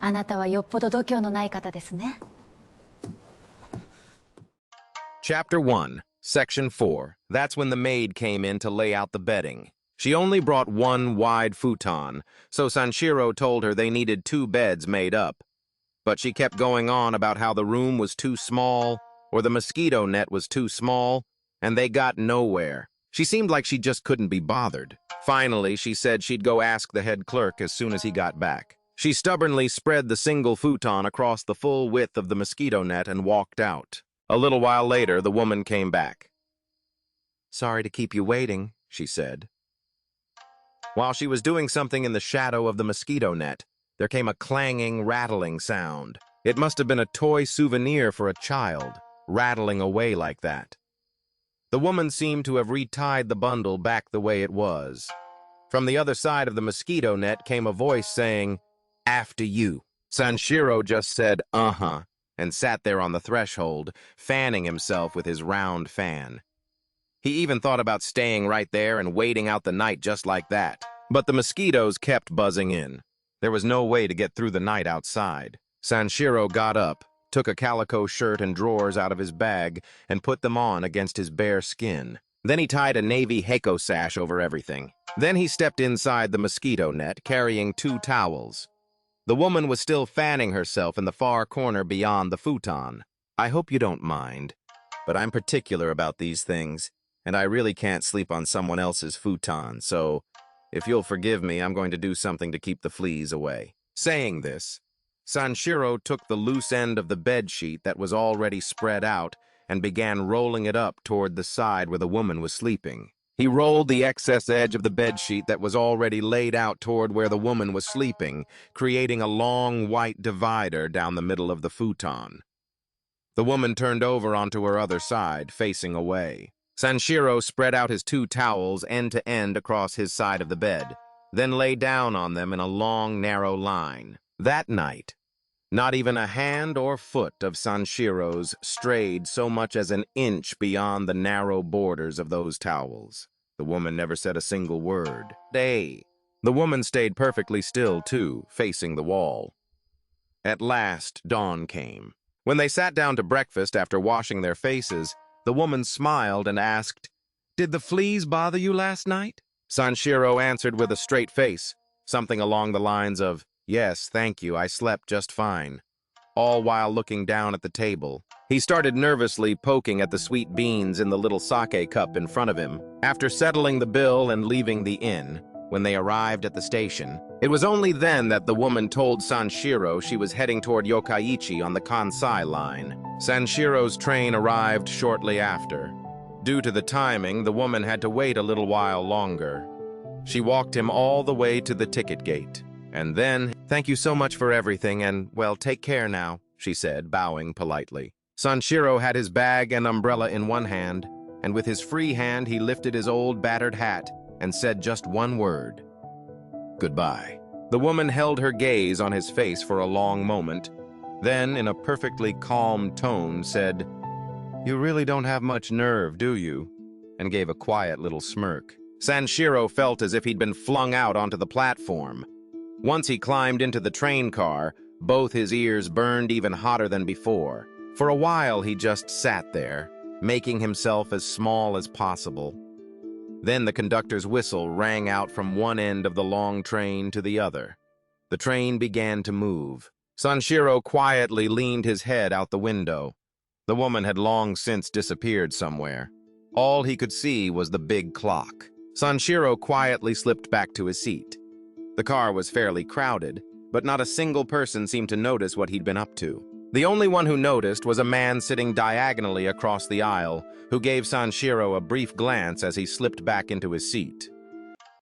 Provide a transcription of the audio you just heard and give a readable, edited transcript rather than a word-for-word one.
あなたはよっぽど度胸のない方ですね。Chapter 1, Section 4. That's when the maid came in to lay out the bedding. She only brought one wide futon, so Sanshiro told her they needed 2 beds made up. But she kept going on about how the room was too small, or the mosquito net was too small, and they got nowhere. She seemed like she just couldn't be bothered. Finally, she said she'd go ask the head clerk as soon as he got back. She stubbornly spread the single futon across the full width of the mosquito net and walked out. A little while later, the woman came back. "Sorry to keep you waiting," she said. While she was doing something in the shadow of the mosquito net, there came a clanging, rattling sound. It must have been a toy souvenir for a child, rattling away like that. The woman seemed to have retied the bundle back the way it was. From the other side of the mosquito net came a voice saying, "After you." Sanshiro just said, "Uh-huh," and sat there on the threshold, fanning himself with his round fan. He even thought about staying right there and waiting out the night just like that. But the mosquitoes kept buzzing in. There was no way to get through the night outside. Sanshiro got up, took a calico shirt and drawers out of his bag, and put them on against his bare skin. Then he tied a navy heiko sash over everything. Then he stepped inside the mosquito net, carrying 2 towels. The woman was still fanning herself in the far corner beyond the futon. "I hope you don't mind, but I'm particular about these things, and I really can't sleep on someone else's futon, so if you'll forgive me, I'm going to do something to keep the fleas away." Saying this, Sanshiro took the loose end of the bed sheet that was already spread out and began rolling it up toward the side where the woman was sleeping. He rolled the excess edge of the bed sheet that was already laid out toward where the woman was sleeping, creating a long white divider down the middle of the futon. The woman turned over onto her other side, facing away. Sanshiro spread out his 2 towels end to end across his side of the bed, then lay down on them in a long, narrow line. That night, not even a hand or foot of Sanshiro's strayed so much as an inch beyond the narrow borders of those towels. The woman never said a single word. The woman stayed perfectly still, too, facing the wall. At last, dawn came. When they sat down to breakfast after washing their faces, the woman smiled and asked, "Did the fleas bother you last night?" Sanshiro answered with a straight face, something along the lines of, "Yes, thank you, I slept just fine," all while looking down at the table. He started nervously poking at the sweet beans in the little sake cup in front of him. After settling the bill and leaving the inn, when they arrived at the station, it was only then that the woman told Sanshiro she was heading toward Yokkaichi on the Kansai line. Sanshiro's train arrived shortly after. Due to the timing, the woman had to wait a little while longer. She walked him all the way to the ticket gate. And then, "Thank you so much for everything, and, well, take care now," she said, bowing politely. Sanshiro had his bag and umbrella in one hand, and with his free hand he lifted his old battered hat and said just one word: "Goodbye." The woman held her gaze on his face for a long moment, then, in a perfectly calm tone, said, "You really don't have much nerve, do you?" and gave a quiet little smirk. Sanshiro felt as if he'd been flung out onto the platform. Once he climbed into the train car, both his ears burned even hotter than before. For a while, he just sat there, making himself as small as possible. Then the conductor's whistle rang out from one end of the long train to the other. The train began to move. Sanshiro quietly leaned his head out the window. The woman had long since disappeared somewhere. All he could see was the big clock. Sanshiro quietly slipped back to his seat. The car was fairly crowded, but not a single person seemed to notice what he'd been up to. The only one who noticed was a man sitting diagonally across the aisle, who gave Sanshiro a brief glance as he slipped back into his seat.